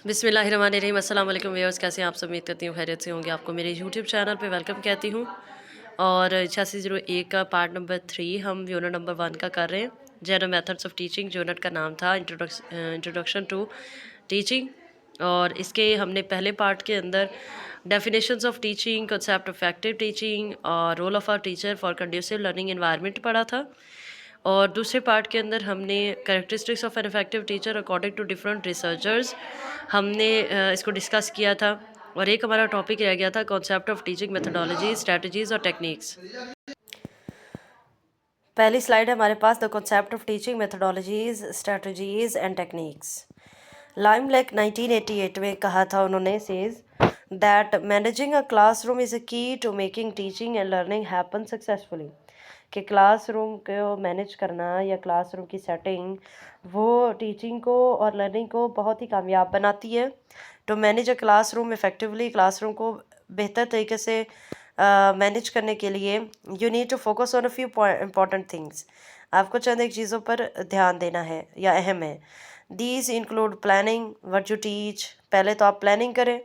बिस्मिल्लाहिर्रहमानिर्रहीम। अस्सलाम वालेकुम व्यूअर्स, कैसे हैं आप सब? उम्मीद करती हूँ खैरियत से होंगे। आपको मेरे यूट्यूब चैनल पे वेलकम कहती हूँ। और 8601 का पार्ट नंबर 3 हम यूनिट नंबर 1 का कर रहे हैं। General methods of teaching unit का नाम था इंट्रोडक्शन टू टीचिंग। और इसके हमने पहले पार्ट के अंदर definitions of teaching, concept of effective teaching और role of our teacher for conducive learning environment पढ़ा था। और दूसरे पार्ट के अंदर हमने characteristics of an effective teacher according to different researchers हमने इसको डिस्कस किया था। और एक हमारा टॉपिक रह गया था concept of teaching methodology, strategies और टेक्निक्स। पहली स्लाइड है हमारे पास, the concept of teaching methodologies, strategies and techniques. Lemlech 1988 में कहा था उन्होंने, says that managing a classroom is a key to making teaching and learning happen successfully. कि क्लासरूम को मैनेज करना या क्लासरूम की सेटिंग वो टीचिंग को और लर्निंग को बहुत ही कामयाब बनाती है। To manage a classroom effectively, classroom को बेहतर तरीके से मैनेज करने के लिए you need to focus on a few important things. आपको चंद एक चीज़ों पर ध्यान देना है या अहम है। These include planning what you teach. पहले तो आप प्लानिंग करें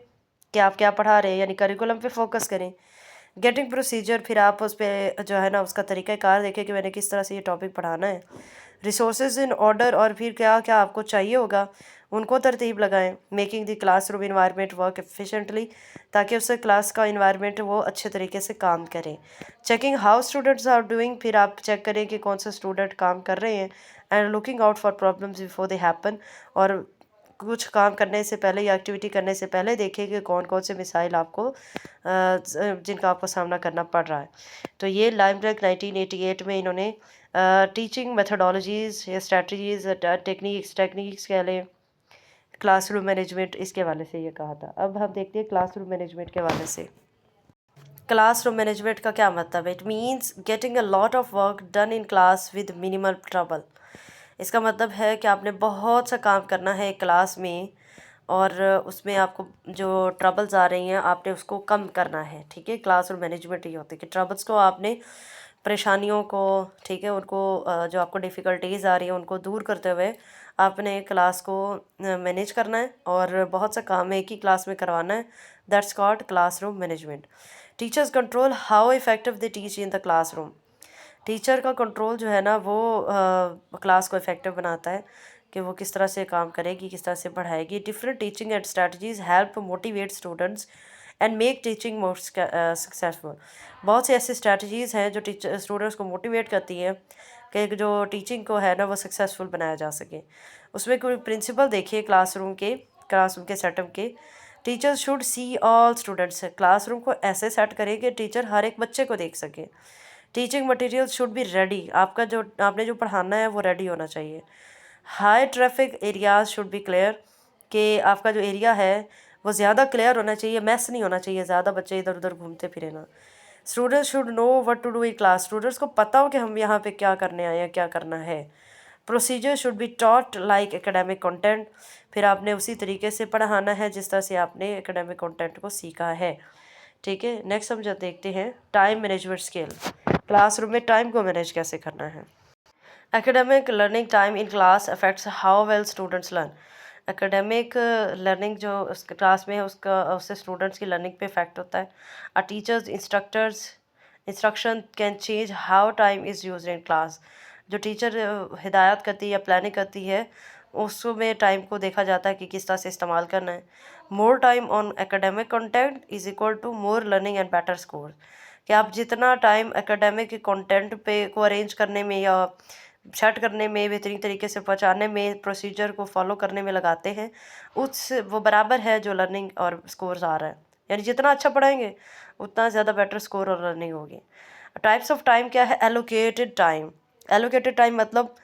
कि आप क्या पढ़ा रहे हैं, यानी करिकुलम पे फोकस करें। गेटिंग प्रोसीजर, फिर आप उस पर जो है ना उसका तरीक़ाकार देखें कि मैंने किस तरह से ये टॉपिक पढ़ाना है। रिसोर्सेज इन ऑर्डर, और फिर क्या क्या आपको चाहिए होगा उनको तरतीब लगाएं। Making the classroom environment work efficiently, ताकि उससे क्लास का इन्वायरमेंट वो अच्छे तरीके से काम करें। Checking how students are doing, फिर आप चेक करें कि कौन सा स्टूडेंट काम कर रहे हैं। And looking out for problems before they happen, और कुछ काम करने से पहले या एक्टिविटी करने से पहले देखें कि कौन कौन से मिसाइल आपको जिनका आपको सामना करना पड़ रहा है। तो ये लाइमलेक 1988 में इन्होंने टीचिंग मेथडोलॉजीज़ या स्ट्रेटजीज़, टेक्निक्स कह लें, क्लासरूम मैनेजमेंट, इसके वाले से ये कहा था। अब हम देखते हैं क्लासरूम मैनेजमेंट के वाले से। क्लासरूम मैनेजमेंट का क्या मतलब है? It means getting a lot of work done in class with minimal trouble. इसका मतलब है कि आपने बहुत सा काम करना है क्लास में, और उसमें आपको जो ट्रबल्स आ रही हैं आपने उसको कम करना है। ठीक है, क्लासरूम मैनेजमेंट ये होती है कि ट्रबल्स को आपने, परेशानियों को, ठीक है, उनको जो आपको डिफ़िकल्टीज़ आ रही हैं उनको दूर करते हुए आपने क्लास को मैनेज करना है, और बहुत सा काम एक ही क्लास में करवाना है। That's called classroom management. Teachers control how effective they teach in the classroom. Teacher का कंट्रोल जो है ना वो क्लास को इफ़ेक्टिव बनाता है कि वो किस तरह से काम करेगी, किस तरह से पढ़ाएगी। Different teaching and strategies help motivate students and make teaching more successful. बहुत सी ऐसी स्ट्रैटेजीज़ हैं जो टीचर स्टूडेंट्स को मोटिवेट करती हैं कि जो टीचिंग को है ना वो सक्सेसफुल बनाया जा सके। उसमें कोई प्रिंसिपल देखिए क्लासरूम के सेटअप के। Teachers should see all students. Classroom को ऐसे सेट करें कि टीचर हर एक बच्चे को देख सके। Teaching material should be ready. आपका जो आपने जो पढ़ाना है वो रेडी होना चाहिए। High traffic areas should be clear, कि आपका जो एरिया है वो ज़्यादा क्लियर होना चाहिए, मैस नहीं होना चाहिए, ज़्यादा बच्चे इधर उधर घूमते फिरे ना। Students should know what to do in class. Students को पता हो कि हम यहाँ पे क्या करने आए हैं, क्या करना है। Procedure should be taught like academic content. फिर आपने उसी तरीके से पढ़ाना है जिस तरह से आपने एकेडमिक कंटेंट को सीखा है। ठीक है, नेक्स्ट हम जो देखते हैं टाइम मैनेजमेंट स्किल। क्लासरूम में टाइम को मैनेज कैसे करना है। Academic learning time in class affects how well students learn. Academic learning जो उस क्लास में है उसका उससे स्टूडेंट्स की लर्निंग पे इफेक्ट होता है। A teachers instruction can change how time is use in class. जो टीचर हिदायत करती है या प्लानिंग करती है उसमें टाइम को देखा जाता है कि किस तरह से इस्तेमाल करना है। More time on academic content is equal to more learning and better score. कि आप जितना टाइम एकेडमिक कंटेंट पे को अरेंज करने में या सेट करने में, बेहतरीन तरीके से पहुंचाने में, प्रोसीजर को फॉलो करने में लगाते हैं, उस वो बराबर है जो लर्निंग और स्कोर्स आ रहा है। यानी जितना अच्छा पढ़ाएंगे उतना ज़्यादा बेटर स्कोर और लर्निंग होगी। टाइप्स ऑफ टाइम क्या है? Allocated time. एलोकेटेड टाइम मतलब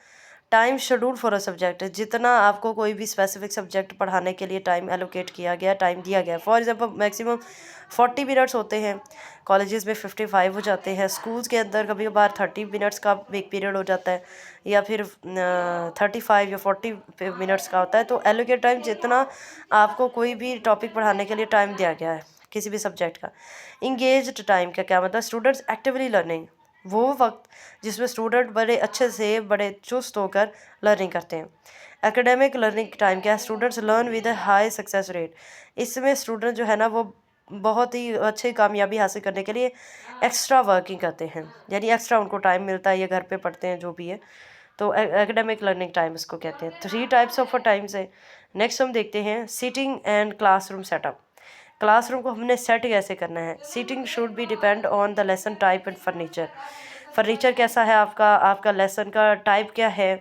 time schedule for a subject. जितना आपको कोई भी स्पेसिफिक सब्जेक्ट पढ़ाने के लिए टाइम एलोकेट किया गया, टाइम दिया गया। फॉर एग्जांपल मैक्सिमम 40 मिनट्स होते हैं, कॉलेजेस में 55 हो जाते हैं, स्कूल्स के अंदर कभी कभार 30 मिनट्स का एक पीरियड हो जाता है, या फिर 35 या 40 मिनट्स का होता है। तो एलोकेट टाइम जितना आपको कोई भी टॉपिक पढ़ाने के लिए टाइम दिया गया है किसी भी सब्जेक्ट का। इंगेज्ड टाइम का क्या मतलब? स्टूडेंट्स एक्टिवली लर्निंग, वो वक्त जिसमें स्टूडेंट बड़े अच्छे से, बड़े चुस्त होकर लर्निंग करते हैं। एकेडमिक लर्निंग टाइम क्या है? Students learn with a high success rate. इसमें स्टूडेंट जो है ना वो बहुत ही अच्छी कामयाबी हासिल करने के लिए एक्स्ट्रा वर्किंग करते हैं, यानी एक्स्ट्रा उनको टाइम मिलता है, ये घर पे पढ़ते हैं जो भी है, तो एकेडमिक लर्निंग टाइम इसको कहते हैं। 3 टाइप्स ऑफ टाइम्स है। नेक्स्ट हम देखते हैं seating and classroom setup. Classroom को हमने सेट कैसे करना है? Seating should be depend on the lesson type and furniture. Furniture कैसा है आपका, आपका लेसन का टाइप क्या है,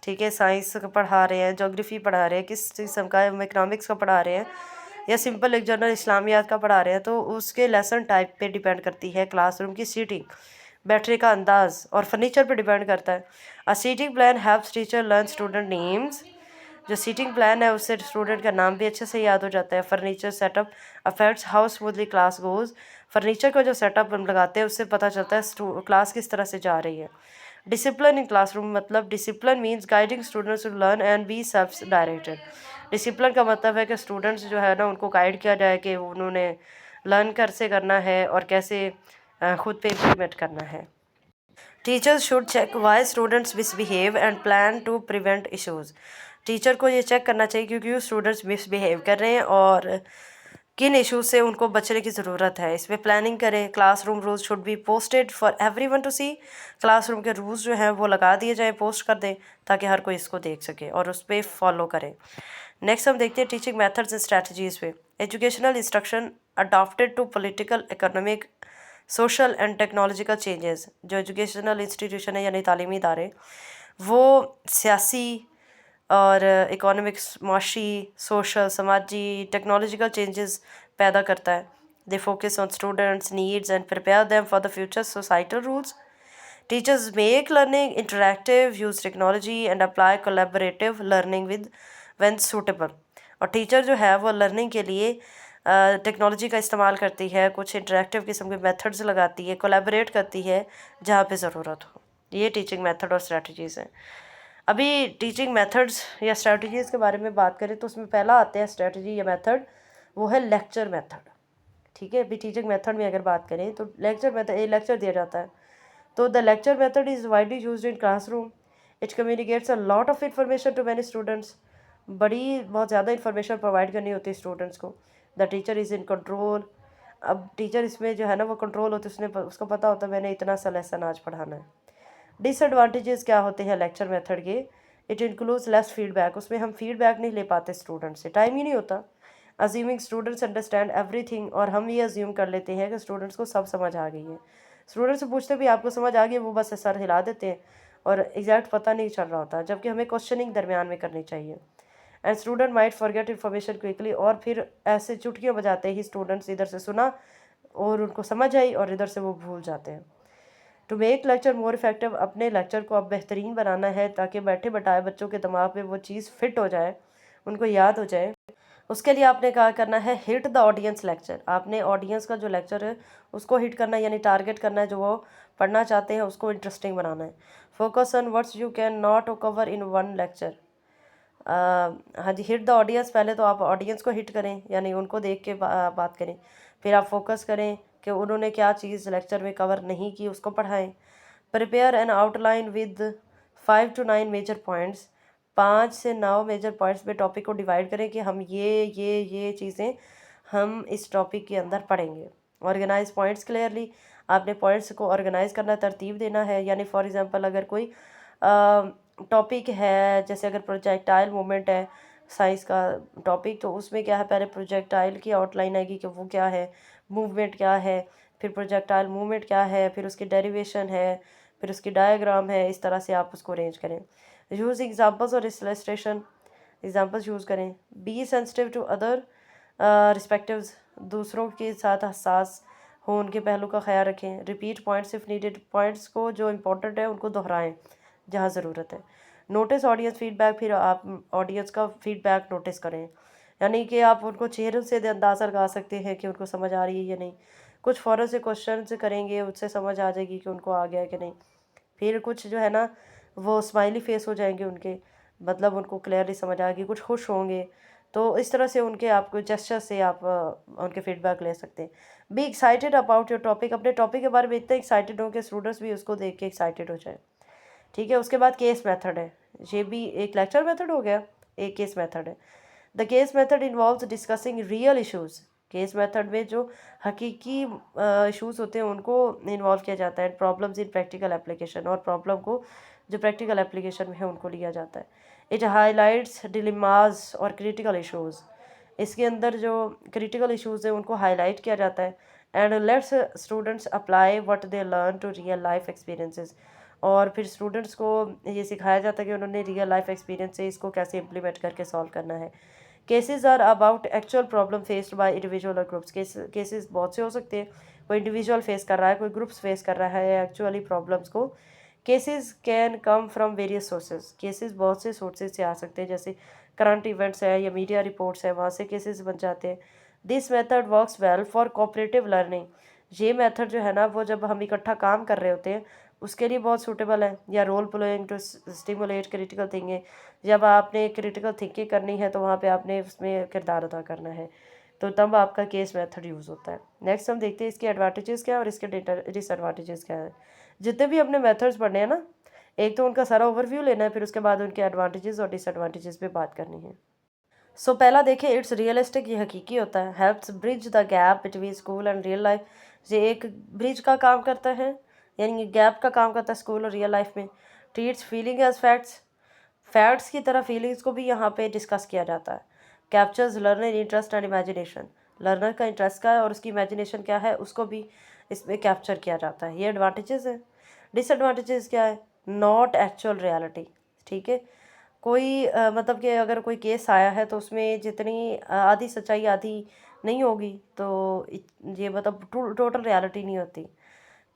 ठीक है, साइंस का पढ़ा रहे हैं, ज्योग्राफी पढ़ा रहे हैं, किस किस्म का इकोनॉमिक्स का पढ़ा रहे हैं, या सिंपल एक जनरल इस्लामियात का पढ़ा रहे हैं, तो उसके लेसन टाइप पे डिपेंड करती है क्लासरूम की सीटिंग, बैठने का अंदाज, और फर्नीचर पे डिपेंड करता है। A seating plan helps teacher learn student names. जो सीटिंग प्लान है उससे स्टूडेंट का नाम भी अच्छे से याद हो जाता है। Furniture setup affects how smoothly class goes. Furniture का जो सेटअप हम लगाते हैं उससे पता चलता है क्लास किस तरह से जा रही है। डिसिप्लिन इन क्लासरूम, मतलब discipline means guiding students to learn and be self directed. Discipline का मतलब है कि स्टूडेंट्स जो है ना उनको गाइड किया जाए कि उन्होंने लर्न कैसे करना है और कैसे खुद पे इम्प्लीमेंट करना है। Teachers should check why students misbehave and plan to prevent issues. Teacher को ये चेक करना चाहिए क्योंकि स्टूडेंट्स मिसबिहेव कर रहे हैं और किन इश्यूज से उनको बचने की ज़रूरत है, इसमें प्लानिंग करें। Classroom rules should be posted for everyone to see. Classroom के रूल्स जो हैं वो लगा दिए जाएँ, पोस्ट कर दें ताकि हर कोई इसको देख सके और उस पर फॉलो करें। नेक्स्ट हम देखते हैं टीचिंग मेथड्स एंड स्ट्रैटेजीज पे। Educational instruction adopted to political, economic, social and technological changes. जो एजुकेशनल इंस्टीट्यूशन है यानी तालीमी इदारे, वो सियासी और इकोनॉमिक्स, माशी, सोशल, समाजी, टेक्नोलॉजिकल चेंजेस पैदा करता है। They focus on students needs and prepare them for the future societal rules. Teachers make learning interactive, use technology and apply collaborative learning with when suitable. और टीचर जो है वो learning के लिए टेक्नोलॉजी का इस्तेमाल करती है, कुछ इंटरैक्टिव किस्म के मेथड्स लगाती है, कोलैबोरेट करती है जहाँ पे ज़रूरत हो। ये टीचिंग मेथड और स्ट्रेटजीज़ हैं। अभी टीचिंग मेथड्स या स्ट्रेटजीज़ के बारे में बात करें तो उसमें पहला आता है स्ट्रेटजी या मेथड, वो है लेक्चर मेथड। ठीक है, अभी टीचिंग मेथड में अगर बात करें तो लेक्चर मेथड, एक लेक्चर दिया जाता है तो the lecture method is widely used in classroom. It communicates a lot of information to many students. बहुत ज़्यादा इंफॉर्मेशन प्रोवाइड करनी होती है स्टूडेंट्स को। The teacher is in control. अब टीचर इसमें जो है ना वो कंट्रोल होती है, उसको पता होता है मैंने इतना सा लेसन आज पढ़ाना है। डिसएडवांटेजेस क्या होते हैं लेक्चर मेथड के? It includes less feedback. उसमें हम फीडबैक नहीं ले पाते स्टूडेंट से, टाइम ही नहीं होता। अज्यूमिंग स्टूडेंट्स अंडरस्टैंड एवरीथिंग, और हम ये अज्यूम कर लेते हैं कि स्टूडेंट्स को सब समझ आ गई है। स्टूडेंट्स से पूछते भी आपको समझ आ गई, वो बस सर हिला देते हैं और एग्जैक्ट पता नहीं चल रहा होता, जबकि हमें क्वेश्चनिंग दरमियान में करनी चाहिए। And student might forget information quickly, और फिर ऐसे चुटकियाँ बजाते ही स्टूडेंट्स इधर से सुना और उनको समझ आई और इधर से वो भूल जाते हैं। To make lecture more effective, अपने लेक्चर को अब बेहतरीन बनाना है ताकि बैठे बैठाए बच्चों के दिमाग में वो चीज़ फिट हो जाए, उनको याद हो जाए। उसके लिए आपने क्या करना है? Hit the audience lecture. आपने ऑडियंस का जो लेक्चर है उसको हिट करना है, यानी टारगेट करना है, जो वो पढ़ना चाहते हैं उसको इंटरेस्टिंग बनाना है। Focus on words you can not cover in one lecture. हाँ जी, हिट द ऑडियंस, पहले तो आप ऑडियंस को हिट करें यानी उनको देख के बात करें, फिर आप फोकस करें कि उन्होंने क्या चीज़ लेक्चर में कवर नहीं की उसको पढ़ाएं। Prepare an outline with 5 to 9 major points. 5 से 9 मेजर पॉइंट्स में टॉपिक को डिवाइड करें कि हम ये चीज़ें हम इस टॉपिक के अंदर पढ़ेंगे। ऑर्गेनाइज पॉइंट्स क्लियरली, आपने पॉइंट्स को ऑर्गेनाइज करना, तरतीब देना है। यानी फॉर एग्जांपल अगर कोई टॉपिक है, जैसे अगर प्रोजेक्टाइल मूवमेंट है साइंस का टॉपिक, तो उसमें क्या है, पहले प्रोजेक्टाइल की आउटलाइन आएगी कि वो क्या है, मूवमेंट क्या है, फिर प्रोजेक्टाइल मूवमेंट क्या है, फिर उसकी डेरिवेशन है, फिर उसकी डायग्राम है। इस तरह से आप उसको अरेंज करें। यूज़ एग्जांपल्स और इलस्ट्रेशन, एग्जांपल्स यूज़ करें। बी सेंसिटिव टू अदर रिस्पेक्टिव्स, दूसरों के साथ हसास हो, उनके पहलू का ख्याल रखें। Repeat points if needed, points को जो इंपॉर्टेंट है उनको दोहराएं जहाँ ज़रूरत है। नोटिस ऑडियंस फीडबैक, फिर आप ऑडियंस का फीडबैक नोटिस करें, यानी कि आप उनको चेहरे से अंदाज़ा लगा सकते हैं कि उनको समझ आ रही है या नहीं। कुछ फ़ौरन से क्वेश्चन से करेंगे, उससे समझ आ जाएगी कि उनको आ गया है कि नहीं। फिर कुछ जो है ना वो स्माइली फेस हो जाएंगे उनके, मतलब उनको क्लियरली समझ आ गई। कुछ खुश होंगे, तो इस तरह से उनके आपको जेस्चर से आप उनके फीडबैक ले सकते हैं। Be excited about your topic, अपने टॉपिक के बारे में इतने एक्साइटेड हो कि स्टूडेंट्स भी उसको देख के एक्साइटेड हो जाए। ठीक है। उसके बाद केस मेथड है, ये भी एक लेक्चर मेथड हो गया, एक केस मेथड है। The case method involves discussing real issues. Case method में जो हकीकी इश्यूज़ होते हैं उनको इन्वॉल्व किया जाता है। प्रॉब्लम्स इन प्रैक्टिकल एप्लीकेशन, और प्रॉब्लम को जो प्रैक्टिकल एप्लीकेशन में है उनको लिया जाता है। इट हाईलाइट्स डिलेमास और क्रिटिकल इश्यूज़। इसके अंदर जो क्रिटिकल इश्यूज़ हैं उनको हाईलाइट किया जाता है। And lets students apply what they learn to real life experiences. और फिर स्टूडेंट्स को ये सिखाया जाता है कि उन्होंने रियल लाइफ एक्सपीरियंस से इसको कैसे इम्प्लीमेंट करके सॉल्व करना है। Cases are about actual problem faced by individual और ग्रुप्स। केसेस बहुत से हो सकते हैं, कोई इंडिविजुअल फेस कर रहा है, कोई ग्रुप्स फेस कर रहा है एक्चुअली प्रॉब्लम्स को। Cases can come from various sources. Cases बहुत से सोर्सेज से आ सकते हैं, जैसे करंट इवेंट्स है या मीडिया रिपोर्ट्स है, वहाँ से केसेस बन जाते हैं। This method works well for cooperative learning. ये मेथड जो है ना, वो जब हम इकट्ठा काम कर रहे होते हैं उसके लिए बहुत सूटेबल है। या role playing to stimulate critical thinking. जब आपने क्रिटिकल थिंकिंग करनी है तो वहाँ पे आपने उसमें किरदार अदा करना है, तो तब आपका केस मेथड यूज़ होता है। नेक्स्ट हम देखते हैं इसके एडवांटेजेस क्या है और इसके डिसएडवांटेजेस क्या है। जितने भी अपने मेथड्स पढ़ने हैं ना, एक तो उनका सारा ओवरव्यू लेना है, फिर उसके बाद उनके एडवांटेजेस और डिसएडवांटेजेस पे बात करनी है। सो पहला देखिए, इट्स रियलिस्टिक, ये हकीकी होता है। Helps bridge the gap between school and real life. ये एक ब्रिज का काम करता है, यानी गैप का काम करता है स्कूल और रियल लाइफ में। Treats feeling as facts. Facts की तरह फीलिंग्स को भी यहाँ पे डिस्कस किया जाता है। Captures learner interest and imagination. Learner का इंटरेस्ट क्या है और उसकी इमेजिनेशन क्या है उसको भी इसमें कैप्चर किया जाता है। ये एडवांटेजेस हैं। डिसएडवांटेजेस क्या है? Not actual reality. ठीक है। कोई मतलब कि अगर कोई केस आया है तो उसमें जितनी आधी सच्चाई आधी नहीं होगी, तो ये मतलब टोटल रियलिटी नहीं होती।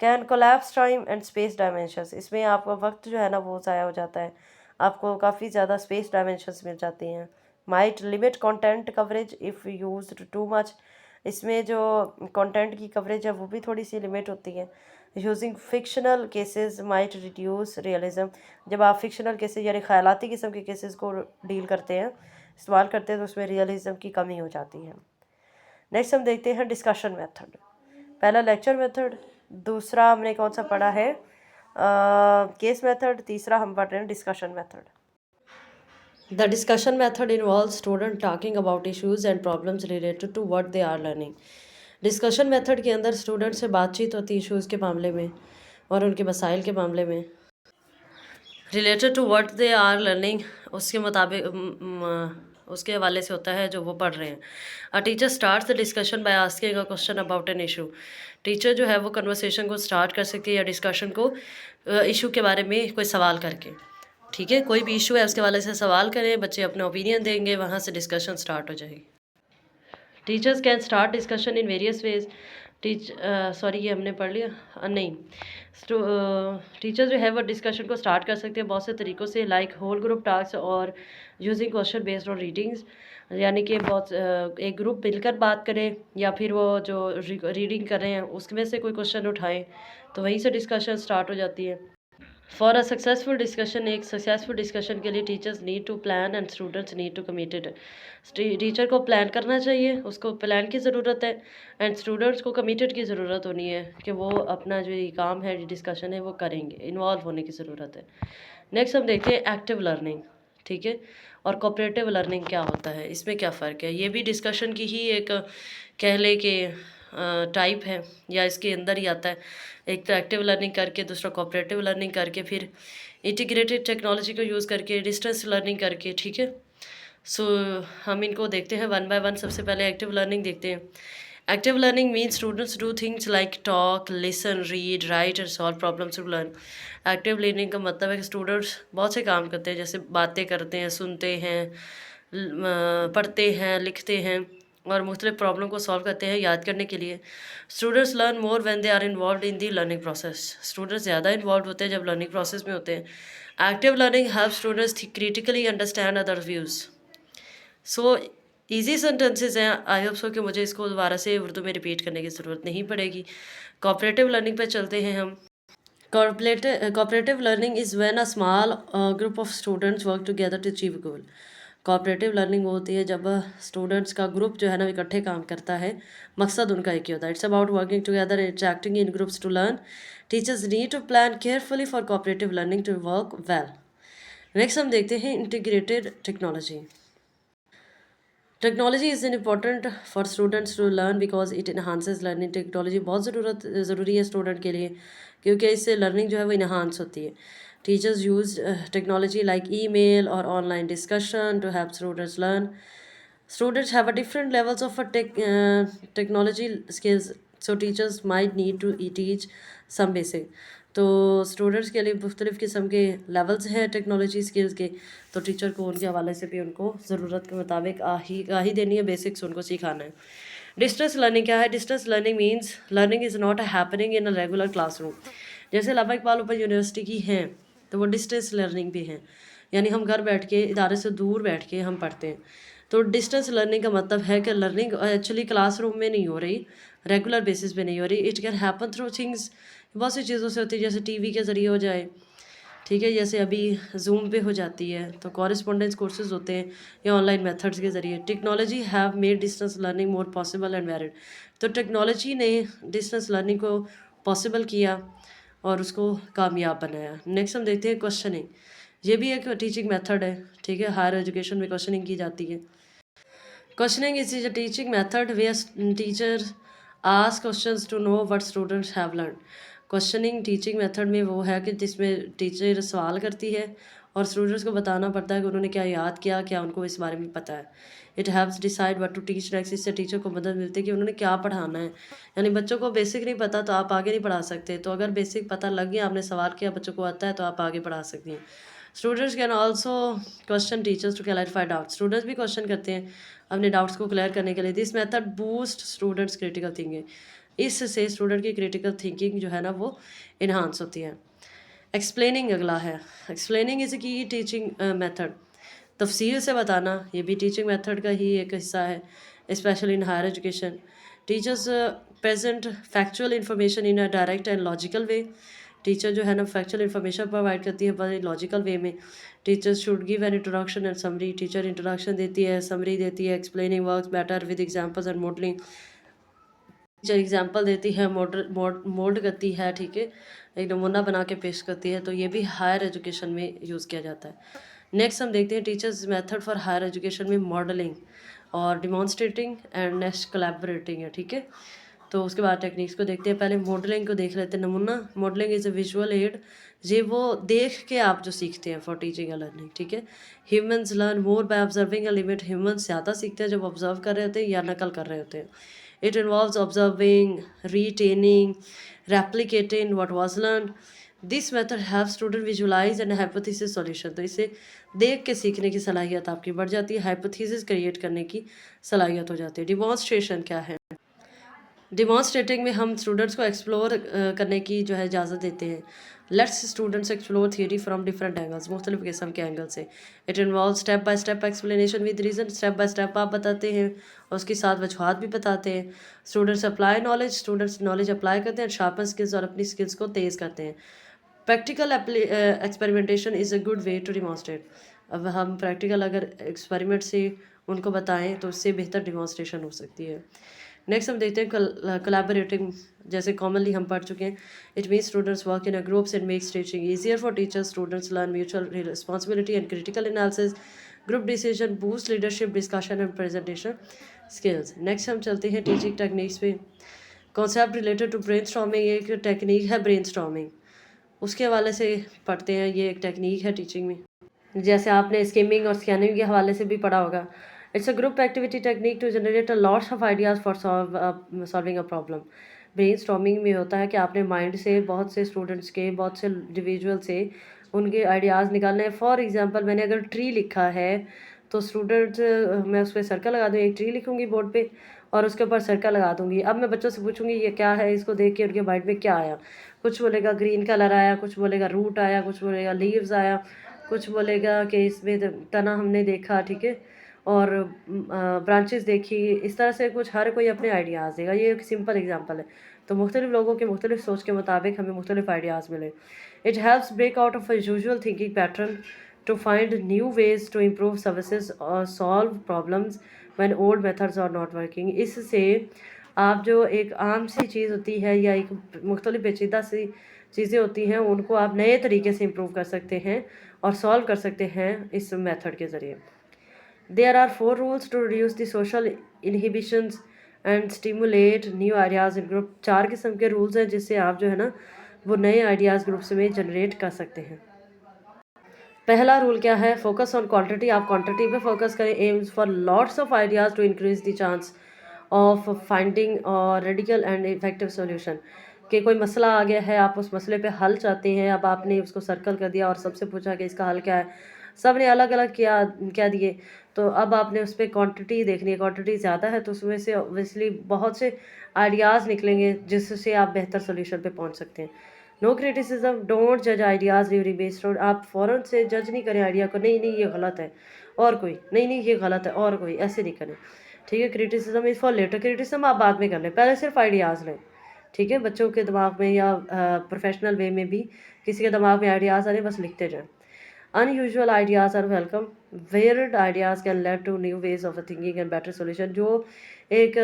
Can collapse time and space dimensions. इसमें आपका वक्त जो है ना वो ज़ाया हो जाता है, आपको काफ़ी ज़्यादा स्पेस डायमेंशंस मिल जाती हैं। Might limit content coverage if used too much. इसमें जो कंटेंट की कवरेज है वो भी थोड़ी सी लिमिट होती है। Using fictional cases might reduce realism. जब आप फिक्शनल केसेस यानी ख्यालाती किस्म के केसेस को डील करते हैं, इस्तेमाल करते हैं, तो उसमें रियलिज्म की कमी हो जाती है। नेक्स्ट हम देखते हैं डिस्कशन मेथड। पहला लेक्चर मेथड, दूसरा हमने कौन सा पढ़ा है, केस मेथड, तीसरा हम पढ़ रहे हैं discussion method. The discussion method involve student talking about issues and problems related to what they are learning. Discussion method के अंदर स्टूडेंट से बातचीत होती है इश्यूज़ के मामले में और उनके मसाइल के मामले में, related to what they are learning, उसके मुताबिक उसके हवाले से होता है जो वो पढ़ रहे हैं। A teacher starts the discussion by asking a question about an issue. Teacher जो है वो कन्वर्सेशन को स्टार्ट कर सकती है या डिस्कशन को इशू के बारे में कोई सवाल करके। ठीक है, कोई भी इशू है उसके हवाले से सवाल करें, बच्चे अपना ओपिनियन देंगे, वहाँ से डिस्कशन स्टार्ट हो जाएगी। Teachers can start discussion in various ways. Sorry ये हमने पढ़ लिया, नहीं। टीचर जो है वो डिस्कशन को स्टार्ट कर सकते हैं बहुत से तरीक़ों से, लाइक होल ग्रुप टास्क और using question based on readings. यानी कि बहुत एक ग्रुप मिलकर बात करें या फिर वो जो रीडिंग कर रहे हैं उसमें से कोई क्वेश्चन उठाएं, तो वहीं से डिस्कशन स्टार्ट हो जाती है। फॉर अ सक्सेसफुल डिस्कशन, एक सक्सेसफुल डिस्कशन के लिए teachers need to plan and students need to committed. Teacher को प्लान करना चाहिए, उसको प्लान की ज़रूरत है, एंड स्टूडेंट्स को कमिटेड की ज़रूरत होनी है कि वो अपना जो ये काम है, डिस्कशन है, वो करेंगे, इन्वॉल्व होने की ज़रूरत है। नेक्स्ट हम देखते हैं एक्टिव लर्निंग। ठीक है, और कोऑपरेटिव लर्निंग क्या होता है, इसमें क्या फ़र्क है। ये भी डिस्कशन की ही एक कह ले कि टाइप है या इसके अंदर ही आता है। एक तो एक्टिव लर्निंग करके, दूसरा कोऑपरेटिव लर्निंग करके, फिर इंटीग्रेटेड टेक्नोलॉजी को यूज़ करके, डिस्टेंस लर्निंग करके। ठीक है, सो हम इनको देखते हैं वन बाय वन। सबसे पहले एक्टिव लर्निंग देखते हैं। Active learning means students do things like talk, listen, read, write and solve problems to learn. Active learning का मतलब है कि स्टूडेंट्स बहुत से काम करते हैं, जैसे बातें करते हैं, सुनते हैं, पढ़ते हैं, लिखते हैं और मुख्तलिफ प्रॉब्लम को सॉल्व करते हैं याद करने के लिए। Students learn more when they are involve in the learning process. Students ज़्यादा इन्वॉल्व होते हैं जब लर्निंग प्रोसेस में होते हैं। Active learning help students critically understand other views. So easy sentences हैं, आई होप सो कि मुझे इसको दोबारा से उर्दू में रिपीट करने की ज़रूरत नहीं पड़ेगी। कोऑपरेटिव लर्निंग पे चलते हैं हम। Cooperative learning is when a small group of students work together to achieve goal. Cooperative learning वो होती है जब स्टूडेंट्स का ग्रुप जो है ना इकट्ठे काम करता है, मकसद उनका एक ही होता है। It's about working together, interacting in groups to learn. Teachers need to plan carefully for cooperative learning to work well. Next हम देखते हैं integrated technology. Technology is an important for students to learn because it enhances learning. Technology बहुत ज़रूरी है student के लिए, क्योंकि इससे लर्निंग जो है वो इन्हांस होती है। Teachers use technology like email और online discussion to help students learn. Students have a different levels of technology skills, so teachers might need to teach some basic. तो स्टूडेंट्स के लिए मुख्तलिफ़ किस्म के लेवल्स हैं टेक्नोलॉजी स्किल्स के, तो टीचर को उनके हवाले से भी उनको ज़रूरत के मुताबिक आ ही देनी है, बेसिक्स उनको सिखाना है। डिस्टेंस लर्निंग क्या है? Distance learning means learning is not happening in a regular classroom. जैसे अल्लामा इकबाल ओपन यूनिवर्सिटी की हैं तो वो डिस्टेंस लर्निंग भी हैं, यानी हम घर बैठ के इदारे से दूर बैठ के हम पढ़ते हैं। तो डिस्टेंस लर्निंग का मतलब है कि लर्निंग एक्चुअली क्लासरूम में नहीं हो रही, रेगुलर बेसिस पे नहीं हो रही। It can happen through things, बहुत सी चीज़ों से होती है, जैसे टीवी के ज़रिए हो जाए, ठीक है, जैसे अभी जूम पे हो जाती है, तो कॉरेस्पॉन्डेंस कोर्सेज होते हैं, या ऑनलाइन मेथड्स के ज़रिए। Technology have made distance learning more possible and valid. तो टेक्नोलॉजी ने डिस्टेंस लर्निंग को पॉसिबल किया और उसको कामयाब बनाया। नेक्स्ट हम देखते हैं क्वेश्चनिंग। ये भी एक टीचिंग मेथड है, ठीक है, हायर एजुकेशन में क्वेश्चनिंग की जाती है। Questioning is a teaching method where teachers ask questions to know what students have learned. Questioning teaching method में वो है कि जिसमें टीचर सवाल करती है और स्टूडेंट्स को बताना पड़ता है कि उन्होंने क्या याद किया, क्या उनको इस बारे में पता है। It helps decide what to teach next. इससे टीचर को मदद मिलती है कि उन्होंने क्या पढ़ाना है। यानी बच्चों को बेसिक नहीं पता तो आप आगे नहीं पढ़ा सकते, तो अगर बेसिक पता लग गया, आपने सवाल किया, बच्चों को आता है, तो आप आगे पढ़ा सकती हैं। Students can also question teachers to clarify doubt. Students भी क्वेश्चन करते हैं अपने डाउट्स को क्लियर करने के लिए। This method boost students critical thinking. इससे स्टूडेंट की क्रिटिकल थिंकिंग जो है ना वो इन्हांस होती है। एक्सप्लेनिंग अगला है। एक्सप्लेनिंग इज़ की टीचिंग मेथड। तफसील से बताना ये भी टीचिंग मेथड का ही एक हिस्सा है, specially in higher education. Teachers present factual information in a direct and logical way. Teacher जो है ना फैक्चुअल इंफॉर्मेशन प्रोवाइड करती है बड़े लॉजिकल वे में। Teachers should give an introduction and summary. Teacher introduction देती है, समरी देती है। Explaining works better with examples and modelling. Teacher example देती है, मोल्ड करती है, ठीक है, एक नमूना बना के पेश करती है, तो ये भी हायर एजुकेशन में यूज़ किया जाता है। नेक्स्ट हम देखते हैं teachers method for higher education में मॉडलिंग और डिमॉन्स्ट्रेटिंग एंड नेक्स्ट कोलैबोरेटिंग है, ठीक है। तो उसके बाद टेक्निक्स को देखते हैं। पहले मॉडलिंग को देख लेते हैं। नमूना modelling is a visual add. ये वो देख के आप जो सीखते हैं फॉर टीचिंग एंड लर्निंग, ठीक है। Humans learn more by observing a limit. Humans ज़्यादा सीखते हैं जब ऑब्जर्व कर रहे होते हैं या नकल कर रहे होते हैं। It involves observing, retaining, replicating what was learn. This method have student visualise and hypothesis solution. तो इससे देख के सीखने की सलाहियत आपकी बढ़ जाती है, हाइपोथेसिस क्रिएट करने की सलाहियत हो जाती है। डिमॉन्स्ट्रेशन क्या है? डिमॉन्स्ट्रेटिंग में हम स्टूडेंट्स को एक्सप्लोर करने की जो है इजाज़त देते हैं। Let's students explore theory from different angles, मुख्तलिफ किस्म के एंगल से। It involve step by step explanation with reason. Step by step आप बताते हैं और उसके साथ वजूहात भी बताते हैं। Students apply knowledge. Students knowledge apply करते हैं, शार्पन स्किल्स और अपनी स्किल्स को तेज़ करते हैं। Practical experimentation is a good way to demonstrate. अब हम प्रैक्टिकल अगर एक्सपेरिमेंट से उनको बताएं तो उससे बेहतर डिमॉन्स्ट्रेशन हो सकती है। नेक्स्ट हम देखते हैं कोलैबोरेटिंग, जैसे कॉमनली हम पढ़ चुके हैं। It means students work in a groups and makes teaching easier for teachers. Students learn mutual responsibility and critical analysis. Group decision boost leadership, discussion and presentation skills. Next हम चलते हैं teaching techniques पे। Concept related to brain storming, एक technique है brain storming, उसके हवाले से पढ़ते हैं। ये एक टेक्निक है टीचिंग में, जैसे आपने स्किमिंग और स्कैनिंग के हवाले से भी पढ़ा होगा। It's a group activity technique to generate a lots of ideas for solving a problem. Brain storming में होता है कि आपने माइंड से बहुत से स्टूडेंट्स के, बहुत से इंडिविजुअल से उनके आइडियाज़ निकालने हैं। फॉर एग्जांपल मैंने अगर ट्री लिखा है तो स्टूडेंट, मैं उस पर सर्कल लगा दूँगी, एक ट्री लिखूँगी बोर्ड पे और उसके ऊपर सर्कल लगा दूँगी। अब मैं बच्चों से पूछूँगी ये क्या है, इसको देख के उनके माइंड में क्या आया। कुछ बोलेगा ग्रीन कलर आया, कुछ बोलेगा रूट आया, कुछ बोलेगा लीव्स आया, कुछ बोलेगा कि इसमें तना हमने देखा, ठीक है, और ब्रांचेस देखी। इस तरह से कुछ हर कोई अपने आइडियाज़ देगा। ये एक सिंपल एग्जांपल है। तो मुख्तलिफ लोगों के मुख्तलिफ सोच के मुताबिक हमें मुख्तलिफ आइडियाज़ मिले। It helps break out of a usual thinking pattern to find new ways to improve services or solve problems when old methods are not working। इससे आप जो एक आम सी चीज़ होती है या एक मुख्तलिफ पेचीदा सी चीज़ें होती हैं उनको आप नए तरीके से इम्प्रूव कर सकते हैं और सॉल्व कर सकते हैं इस मेथड के ज़रिए। There are 4 rules to reduce the social inhibitions and stimulate new ideas in group। 4 किस्म के रूल्स हैं जिससे आप जो है ना वो नए आइडियाज़ ग्रुप्स में जनरेट कर सकते हैं। पहला रूल क्या है? Focus on quantity. आप क्वांटिटी पे फोकस करें। Aims for lots of ideas to increase the chance of finding और रेडिकल एंड इफेक्टिव सॉल्यूशन। कि कोई मसला आ गया है, आप उस मसले पे हल चाहते हैं, अब आपने उसको सर्कल कर दिया और सबसे पूछा कि इसका हल क्या है, सब ने अलग अलग क्या दिए, तो अब आपने उस पर क्वान्टिटी देखनी है। क्वान्टिटी ज़्यादा है तो उसमें से ऑब्वियसली बहुत से आइडियाज़ निकलेंगे जिससे आप बेहतर सोल्यूशन पे पहुंच सकते हैं। नो क्रिटिसिज्म, डोंट जज आइडियाज़ ड्यूरिंग बेस्ड ऑन। आप फ़ौरन से जज नहीं करें आइडिया को, नहीं नहीं ये गलत है और कोई, नहीं नहीं ये गलत है और कोई, ऐसे नहीं करें। ठीक है, criticism is for later. Criticism आप बाद में कर लें, पहले सिर्फ आइडियाज़ लें। ठीक है, बच्चों के दिमाग में या प्रोफेशनल वे में भी किसी के दिमाग में आइडियाज़ आ रहे बस लिखते जाएँ। Unusual ideas are welcome. Weird ideas can lead to new ways of thinking and better solution. जो एक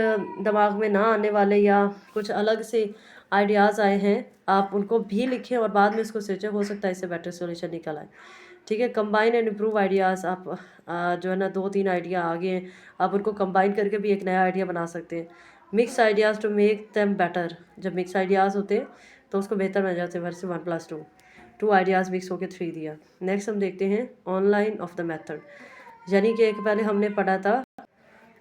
दिमाग में ना आने वाले या कुछ अलग से आइडियाज़ आए हैं, आप उनको भी लिखें और बाद में इसको सोचें, हो सकता है इससे बेटर सोल्यूशन निकल आए। ठीक है, कंबाइन एंड इम्प्रूव आइडियाज़। आप जो है ना 2-3 आइडिया आगे हैं, आप उनको कंबाइन करके भी एक नया आइडिया बना सकते हैं। Mix ideas to make them better. जब मिक्स आइडियाज़ होते हैं तो उसको बेहतर बन जाते हैं। वर्सेस 1+2, 2 आइडियाज़ मिक्स होकर 3 दिया। नेक्स्ट हम देखते हैं ऑनलाइन ऑफ द मेथड। यानी कि एक पहले हमने पढ़ा था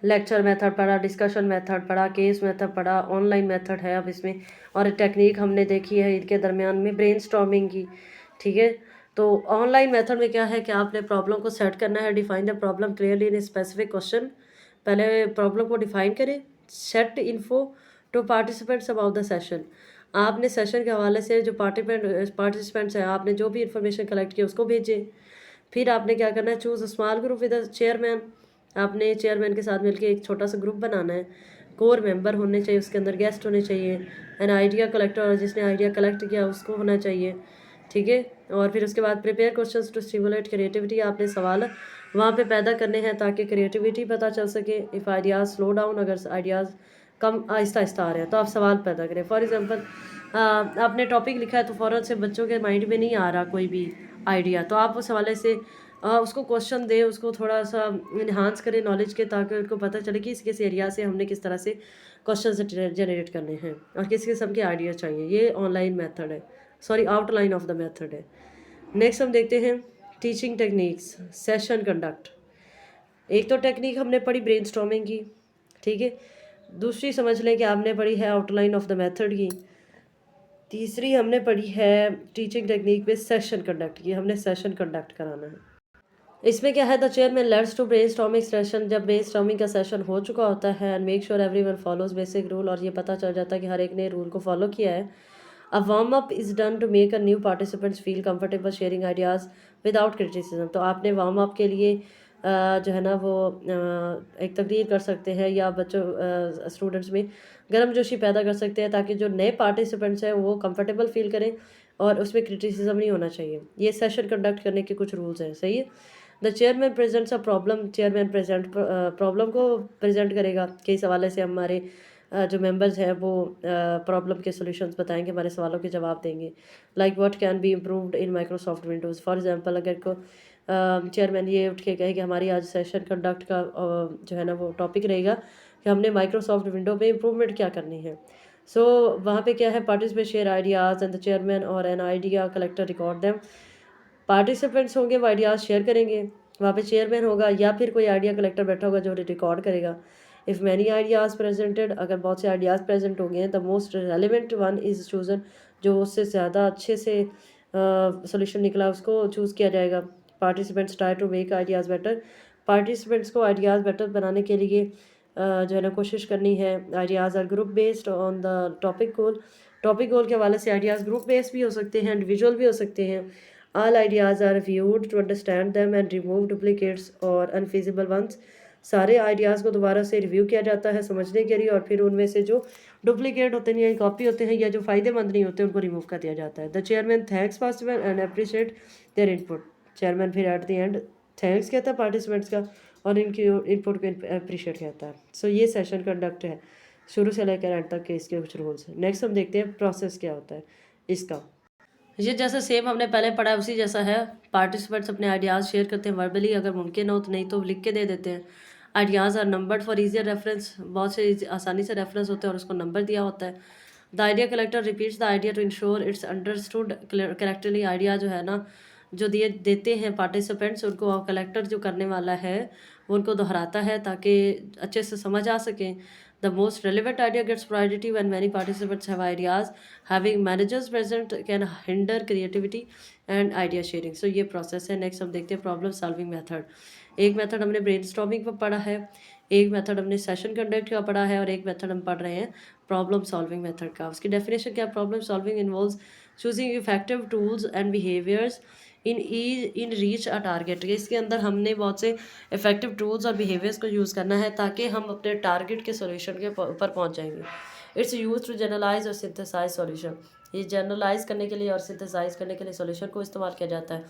लेक्चर मेथड पढ़ा, डिस्कशन मेथड पढ़ा, केस मेथड पढ़ा, ऑनलाइन मेथड है अब इसमें, और टेक्निक हमने देखी है इनके दरमियान में ब्रेनस्टॉर्मिंग की। ठीक है, तो ऑनलाइन मेथड में क्या है कि आपने प्रॉब्लम को सेट करना है। Define the problem clearly in specific question. पहले प्रॉब्लम को डिफाइन करें। Set info to participants about the session. आपने सेशन के हवाले से जो पार्टिसिपेंट्स हैं, आपने जो भी इंफॉर्मेशन कलेक्ट की उसको भेजें। फिर आपने क्या करना है, choose a small group with a chairman. आपने चेयरमैन के साथ मिलकर एक छोटा सा ग्रुप बनाना है। कोर मेंबर होने चाहिए, उसके अंदर गेस्ट होने चाहिए। एन आइडिया कलेक्टर, और जिसने आइडिया कलेक्ट किया उसको होना चाहिए। ठीक है, और फिर उसके बाद prepare questions to stimulate creativity. आपने सवाल वहाँ पे पैदा करने हैं ताकि क्रिएटिविटी पता चल सके। इफ़ आइडियाज़ स्लो डाउन, अगर आइडियाज़ कम आहिस्ता आहिस्ता आ रहे हैं तो आप सवाल पैदा करें। फॉर एग्जांपल आपने टॉपिक लिखा है तो फ़ौरन से बच्चों के माइंड में नहीं आ रहा कोई भी आइडिया, तो आप उस हवाले से उसको क्वेश्चन दें, उसको थोड़ा सा इन्हांस करें नॉलेज के, ताकि उनको पता चले कि किस एरिया से हमने किस तरह से क्वेश्चन जनरेट करने हैं और किस किस्म के आइडिया चाहिए। ये ऑनलाइन मेथड है, sorry outline of the method है। नेक्स्ट हम देखते हैं टीचिंग टेक्निक्स, सेशन कंडक्ट। एक तो टेक्निक हमने पढ़ी ब्रेनस्टॉर्मिंग की, ठीक है। दूसरी समझ लें कि आपने पढ़ी है आउटलाइन ऑफ द मेथड की। तीसरी हमने पढ़ी है टीचिंग टेक्निक पे सेशन कंडक्ट की, हमने सेशन कंडक्ट कराना है। इसमें क्या है, the chairman lets to brainstorming session. जब ब्रेनस्टॉर्मिंग का सेशन हो चुका होता है, and make sure everyone follows basic rule, और ये पता चल जाता है कि हर एक ने रूल को फॉलो किया है। A warm up is done to make a new participants feel comfortable sharing ideas without criticism. तो आपने वार्म अप के लिए जो है ना वो एक तकरीर कर सकते हैं या बच्चों स्टूडेंट्स में गर्म जोशी पैदा कर सकते हैं ताकि जो नए पार्टिसिपेंट्स हैं वो कंफर्टेबल फील करें और उसमें क्रिटिसिज्म नहीं होना चाहिए। ये सेशन कंडक्ट करने के कुछ रूल्स हैं, सही है। The chairman presents a problem. Chairman problem को प्रेजेंट करेगा कि इस हवाले से हमारे जो मेंबर्स हैं वो प्रॉब्लम के सॉल्यूशंस बताएंगे, हमारे सवालों के जवाब देंगे। Like what can be improved in Microsoft Windows. For example अगर को चेयरमैन ये उठ के कहे कि हमारी आज सेशन कंडक्ट का जो है ना वो टॉपिक रहेगा कि हमने माइक्रोसॉफ्ट विंडो में इम्प्रूवमेंट क्या करनी है। सो वहाँ पे क्या है, participate share ideas and the chairman और an idea collector record them. Participants होंगे वो आइडियाज़ शेयर करेंगे, वहाँ पे चेयरमैन होगा या फिर कोई आइडिया कलेक्टर बैठा होगा जो रिकॉर्ड करेगा। इफ़ मैनी आइडियाज़ प्रेजेंटेड, अगर बहुत से आइडियाज़ प्रेजेंट होंगे, the most relevant one is chosen. जो उससे ज़्यादा अच्छे से सोल्यूशन निकला उसको चूज़ किया जाएगा। Participants try to make ideas better. Participants को आइडियाज़ बेटर बनाने के लिए जो है ना कोशिश करनी है। Ideas are group based on the topic goal. Topic goal के हवाले से आइडियाज़ ग्रुप बेस्ड भी हो सकते हैं, इंडिविजुअल भी हो सकते हैं। All ideas are reviewed to understand them and remove duplicates or unfeasible ones। सारे आइडियाज़ को दोबारा से रिव्यू किया जाता है समझने के लिए, और फिर उनमें से जो डुप्लीकेट होते हैं या कॉपी होते हैं या जो फ़ायदेमंद नहीं होते उनको रिमूव कर दिया जाता है। The chairman thanks participant and appreciate their input. Chairman फिर एट द एंड थैंक्स कहता है पार्टिसिपेंट्स का और इनकी इनपुट को अप्रिशिएट कहता है। सो ये सेशन कंडक्ट है शुरू से लेकर एंड तक के इसके कुछ रूल्स हैं। नेक्स्ट हम देखते हैं प्रोसेस क्या होता है इसका। ये जैसा सेम हमने पहले पढ़ा है उसी जैसा है। पार्टिसिपेंट्स अपने आइडियाज़ शेयर करते हैं वर्बली, अगर मुमकिन हो तो, नहीं तो लिख के दे देते हैं। Ideas are numbered for easier reference, बहुत से आसानी से रेफरेंस होते हैं और उसको नंबर दिया होता है। The idea collector repeats the idea to ensure it's understood correctly. Idea जो है ना जो देते हैं पार्टिसिपेंट्स, उनको कलेक्टर जो करने वाला है वो उनको दोहराता है ताकि अच्छे से समझ आ सके। The most relevant idea gets priority when many participants have ideas, having managers present can hinder creativity and idea sharing. So ये प्रोसेस है। नेक्स्ट हम देखते हैं प्रॉब्लम सॉल्विंग मेथड। एक मेथड हमने ब्रेनस्टॉर्मिंग पर पढ़ा है, एक मेथड हमने सेशन कंडक्ट का पढ़ा है और एक मेथड हम पढ़ रहे हैं प्रॉब्लम सॉल्विंग मेथड का। उसकी डेफिनेशन क्या है? Problem solving involves choosing effective tools and behaviours in reach a target. इसके अंदर हमने बहुत से इफेक्टिव टूल्स और बिहेवियर्स को यूज़ करना है ताकि हम अपने टारगेट के सोल्यूशन के ऊपर पहुंच जाएंगे। इट्स यूज टू जनरलाइज और सिंथेसाइज सॉल्यूशन। ये जनरलाइज करने के लिए और सिंथेसाइज करने के लिए सॉल्यूशन को इस्तेमाल किया जाता है।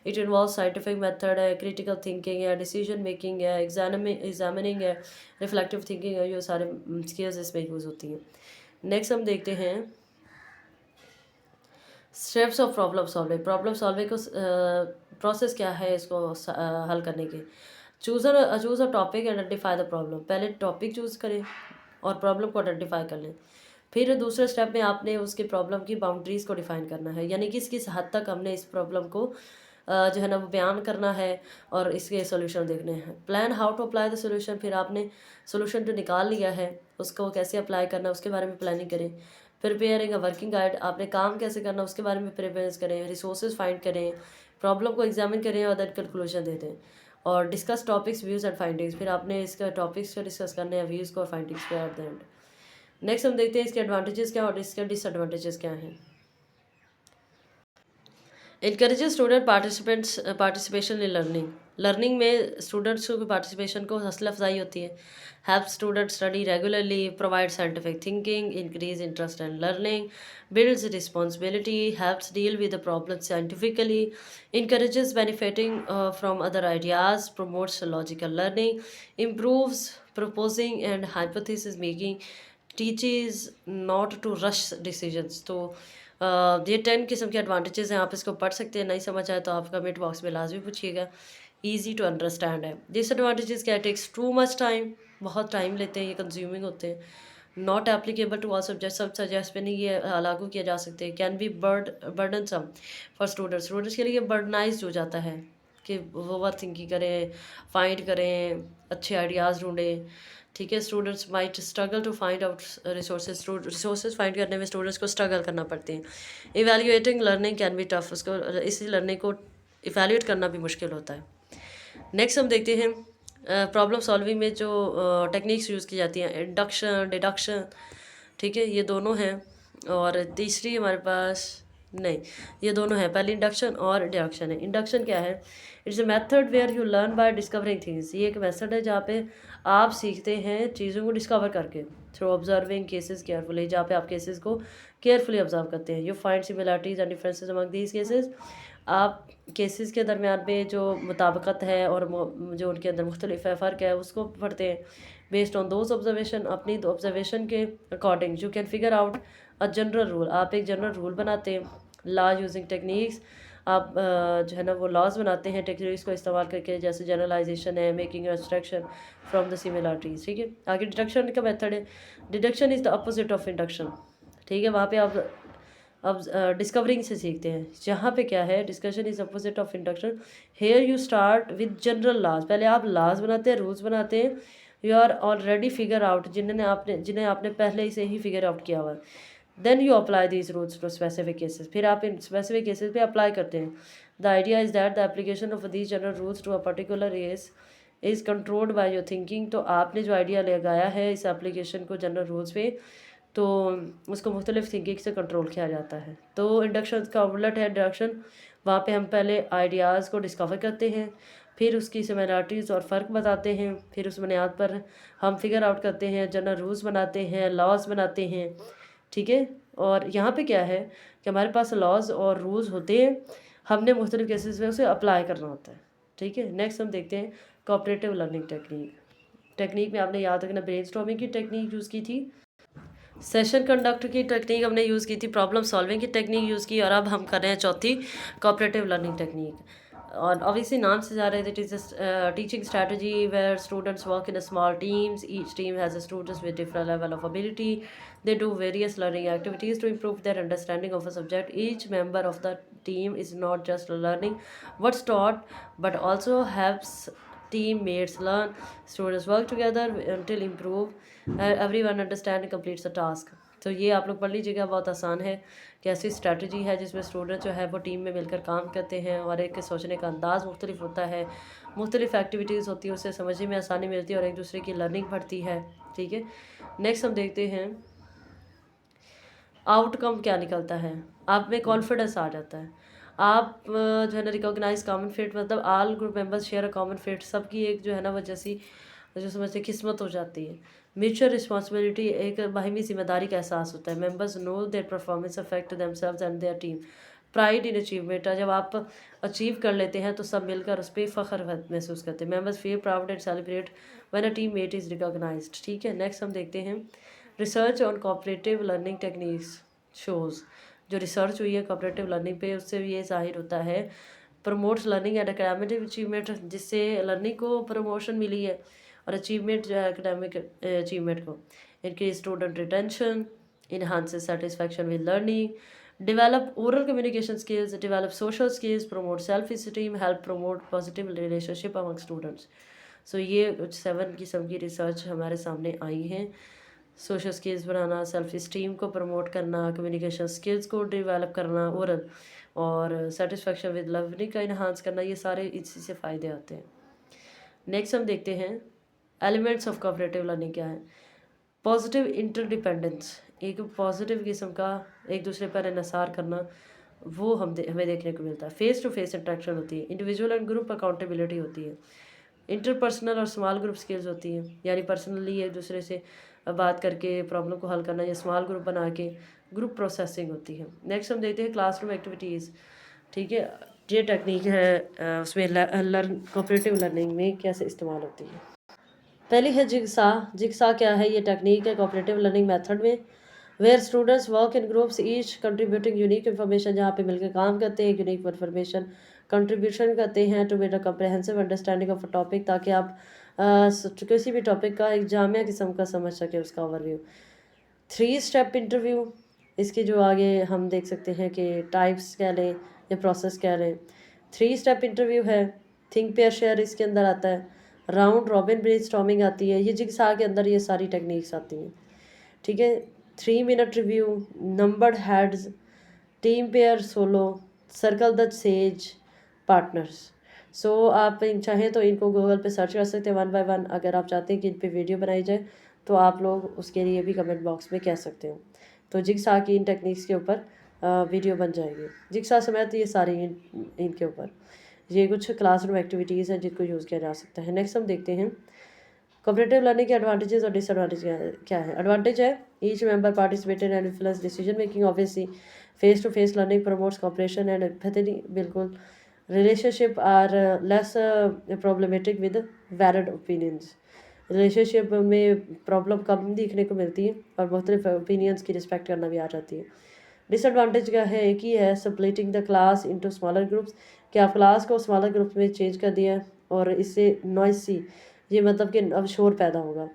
इट इन्वॉल्व साइंटिफिक मेथड है, क्रिटिकल थिंकिंग है, डिसीजन मेकिंग है, एग्जामिनिंग है, रिफ्लेक्टिव थिंकिंग है। ये सारे स्किल्स इसमें यूज़ होती हैं। नेक्स्ट हम देखते हैं steps of problem solving. Problem solving को प्रोसेस क्या है इसको हल करने के। Choose a topic, identify the problem. पहले टॉपिक चूज़ करें और प्रॉब्लम को आइडेंटिफाई कर लें। फिर दूसरे स्टेप में आपने उसके प्रॉब्लम की बाउंड्रीज़ को डिफाइन करना है, यानी किस किस हद तक हमने इस प्रॉब्लम को जो है ना वो बयान करना है और इसके सोल्यूशन देखने हैं। Plan how to apply the solution. फिर आपने सोल्यूशन जो निकाल लिया है उसको कैसे अप्लाई करना उसके बारे में प्लानिंग करें। Preparing a working guide. आपने काम कैसे करना उसके बारे में प्रिपेयर करें। रिसोर्सेज फाइंड करें, प्रॉब्लम को एग्जामिन करें और देन कंक्लूजन दे दें। और discuss topics, views and findings. फिर आपने इसका टॉपिक्स को डिस्कस करने हैं, व्यूज़ को और फाइंडिंग्स को एट द एंड। नेक्स्ट हम देखते हैं इसके एडवांटेजेस क्या और इसके डिसएडवांटेजेस क्या हैं। Encourages student participation in learning. Learning में स्टूडेंट्स को पार्टिसिपेशन को हौसला अफजाई होती है। Help student study regularly, provide scientific thinking, increase interest in learning, builds responsibility, helps deal with the problem scientifically, encourages benefiting from other ideas, promotes logical learning, improves proposing and hypothesis making, teaches not to rush decisions। तो ये 10 किस्म के advantages हैं। आप इसको पढ़ सकते हैं, नहीं समझ आए तो आप कमेंट बॉक्स में लाजमी पूछिएगा। ईजी टू अंडरस्टैंड है। डिसएडवांटेजेस क्या? टेक्स टू मच टाइम, बहुत टाइम लेते हैं, ये कंज्यूमिंग होते हैं। Not applicable to all subject, सब सब्जेक्ट्स पे नहीं ये लागू किया जा सकते। Can be burdensome for students के लिए बर्डनाइज हो जाता है कि वो ओवर थिंकिंग करें, फाइंड करें, अच्छे आइडियाज़ ढूंढें। ठीक है, students might struggle to find out resources find करने में स्टूडेंट्स को स्ट्रगल करना पड़ते हैं। Evaluating learning can be tough, उसको इसी लर्निंग को इवैल्यूएट करना भी मुश्किल होता है। नेक्स्ट हम देखते हैं प्रॉब्लम सॉल्विंग में जो टेक्निक्स यूज़ की जाती हैं, इंडक्शन, डिडक्शन। ठीक है, ये दोनों हैं। और तीसरी हमारे पास नहीं, ये दोनों हैं, पहले इंडक्शन और डिडक्शन है। इंडक्शन क्या है? It's a method where you learn by discovering things. ये एक मेथड है जहाँ पे आप सीखते हैं चीज़ों को डिस्कवर करके, थ्रू ऑब्जर्विंग केसेस केयरफुली, जहाँ पे आप केसेस को केयरफुली ऑब्जर्व करते हैं। You find similarities and differences among these cases. आप केसेस के दरमियान में जो मुताबिकत है और जो उनके अंदर मुख्तलिफ फ़र्क है उसको पढ़ते हैं। बेस्ड ऑन दोज ऑब्जर्वेशन, अपनी ऑब्जर्वेशन के according you can figure out a general rule. आप एक जनरल रूल बनाते हैं। लॉ यूजिंग टेक्निक्स, आप जो है ना वो लॉज बनाते हैं टेक्निक्स को इस्तेमाल करके, जैसे जनरलाइजेशन है, making abstraction from the similarities. ठीक है, आगे डिडक्शन का मेथड है। Deduction is the opposite of induction. ठीक है, वहाँ पे आप अब डिस्कवरिंग से सीखते हैं। जहाँ पे क्या है, discussion is opposite of induction. Here you start with general laws. पहले आप लॉज बनाते हैं, रूल्स बनाते हैं। You are already figure out, जिन्हें आपने पहले से ही फिगर आउट किया हुआ है। Then you apply these rules to specific cases. फिर आप इन स्पेसिफिक केसेस पे अप्लाई करते हैं। The idea is that the application of these general rules to a particular case is controlled by your thinking. तो आपने जो आइडिया लगाया है इस एप्लीकेशन को जनरल रूल्स पे, तो उसको मुख्तलिफ थिंकिंग से कंट्रोल किया जाता है। तो इंडक्शन का उलट है डिडक्शन। वहाँ पे हम पहले आइडियाज़ को डिस्कवर करते हैं, फिर उसकी सिमिलरिटीज़ और फ़र्क बताते हैं, फिर उस बुनियाद पर हम फिगर आउट करते हैं, जनरल रूल्स बनाते हैं, लॉज बनाते हैं। ठीक है, और यहाँ पे क्या है कि हमारे पास लॉज और रूल्स होते हैं, हमने मुख्तलिफ केसेस में उसे अप्लाई करना होता है। ठीक है, नेक्स्ट हम देखते हैं कोऑपरेटिव लर्निंग टेक्निक में आपने याद रखना ब्रेनस्टॉर्मिंग की टेक्निक यूज़ की थी, सेशन कंडक्ट की टेक्निक हमने यूज़ की थी, प्रॉब्लम सॉल्विंग की टेक्निक यूज़ की, और अब हम कर रहे हैं चौथी कोऑपरेटिव लर्निंग टेक्निक। और ऑब्वियसली नाम से जा रहे थे, it is teaching strategy where students work in small teams, each team has a students with different level of ability, they do various learning activities to improve their understanding of a subject. Each member of the team is not just learning what's taught but also helps teammates learn. Students work together until improve everyone understand and completes the task. तो ये आप लोग पढ़ लीजिएगा, बहुत आसान है कि ऐसी स्ट्रैटेजी है जिसमें स्टूडेंट जो है वो टीम में मिलकर काम करते हैं और एक के सोचने का अंदाज़ मुख्तलिफ होता है, मुख्तलिफ एक्टिविटीज़ होती है, उससे समझने में आसानी मिलती है और एक दूसरे की लर्निंग बढ़ती है। ठीक है, नेक्स्ट हम देखते हैं आउटकम क्या निकलता है। आप में कॉन्फिडेंस आ जाता है, आप जो है ना रिकॉग्नाइज कॉमन फेट, मतलब all group members share a common fate, सबकी एक जो है ना वो जैसी जो समझते किस्मत हो जाती है। म्यूचुअल रिस्पॉन्सिबिलिटी, एक बाहिमी जिम्मेदारी का एहसास होता है। Members know their performance affect themselves and their team. Pride in achievement, जब आप अचीव कर लेते हैं तो सब मिलकर उस पर फ़ख्र महसूस करते हैं। Members feel proud and celebrate when a team mate is recognised. ठीक है, नेक्स्ट हम देखते हैं research on cooperative learning techniques shows, जो रिसर्च हुई है कोऑपरेटिव लर्निंग पे, उससे भी ये जाहिर होता है promotes learning and academic achievement, जिससे लर्निंग को प्रमोशन मिली है और अचीवमेंट जो है एकेडमिक अचीवमेंट को। Increase student retention, enhances satisfaction with learning, develop oral communication skills, develop social skills, promote self-esteem, help promote positive relationship among students. So ये 7 किस्म की रिसर्च हमारे सामने आई हैं। सोशल स्किल्स बनाना, सेल्फ इस्टीम को प्रमोट करना, communication skills को develop करना, ओरल और सेटिस्फेक्शन विद लर्निंग का इन्हांस करना, ये सारे इसी से फ़ायदे आते हैं। नेक्स्ट हम देखते हैं एलिमेंट्स ऑफ कोऑपरेटिव लर्निंग क्या है। पॉजिटिव इंटरडिपेंडेंस, एक पॉजिटिव किस्म का एक दूसरे पर इन्हिसार करना, वो हमें देखने को मिलता है। फेस टू फेस इंटरेक्शन होती है, इंडिविजुअल एंड ग्रुप अकाउंटेबिलिटी होती है, इंटरपर्सनल और स्मॉल ग्रुप स्किल्स होती हैं, यानी पर्सनली एक दूसरे से बात करके प्रॉब्लम को हल करना, या स्मॉल ग्रुप बना के ग्रुप प्रोसेसिंग होती है। नेक्स्ट हम देखते हैं क्लासरूम एक्टिविटीज़। ठीक है, ये टेक्निक है उसमें कोऑपरेटिव लर्निंग में कैसे इस्तेमाल होती है। पहली है जिगसा क्या है, ये टेक्निक है कोऑपरेटिव लर्निंग मेथड में where students work in groups each contributing unique information, जहाँ पे मिलकर काम करते हैं, यूनिक इन्फॉर्मेशन कंट्रीब्यूशन करते हैं to made a comprehensive understanding of a topic, ताकि आप किसी भी टॉपिक का एक जामिया किस्म का समझ सके उसका ओवरव्यू। 3 स्टेप इंटरव्यू, इसके जो आगे हम देख सकते हैं कि टाइप्स कह लें या प्रोसेस कह लें। 3 स्टेप इंटरव्यू है, थिंक पेयर शेयर इसके अंदर आता है, राउंड रॉबिन ब्रेनस्टॉर्मिंग आती है, ये जिगसा के अंदर ये सारी टेक्निक्स आती हैं। ठीक है, 3 minute review, numbered heads, team pair solo, circle the sage, partners. So आप चाहें तो इनको गूगल पे सर्च कर सकते हैं 1 बाय 1। अगर आप चाहते हैं कि इन पे वीडियो बनाई जाए तो आप लोग उसके लिए भी कमेंट बॉक्स में कह सकते हो, तो जिगसा की इन टेक्निक्स के ऊपर वीडियो बन जाएगी। जिगसा समेत ये सारी इनके ऊपर ये कुछ क्लासरूम एक्टिविटीज़ हैं जिनको यूज़ किया जा सकता है। नेक्स्ट हम देखते हैं कोऑपरेटिव लर्निंग के एडवांटेजेस और डिसएडवांटेज क्या है। एडवांटेज है each member participated and influence decision making, obviously face to face learning promotes cooperation and empathy, बिल्कुल relationship are less problematic with valid opinions, relationship में प्रॉब्लम कम देखने को मिलती है और मुख्तलिफ ओपिनियंस की रिस्पेक्ट करना भी आ जाती है। डिसएडवांटेज क्या है, एक ही है, splitting the class into smaller groups, कि आप क्लास को स्मॉलर ग्रुप्स में चेंज कर दिया है और इससे नॉइसी, ये मतलब कि अब शोर पैदा होगा।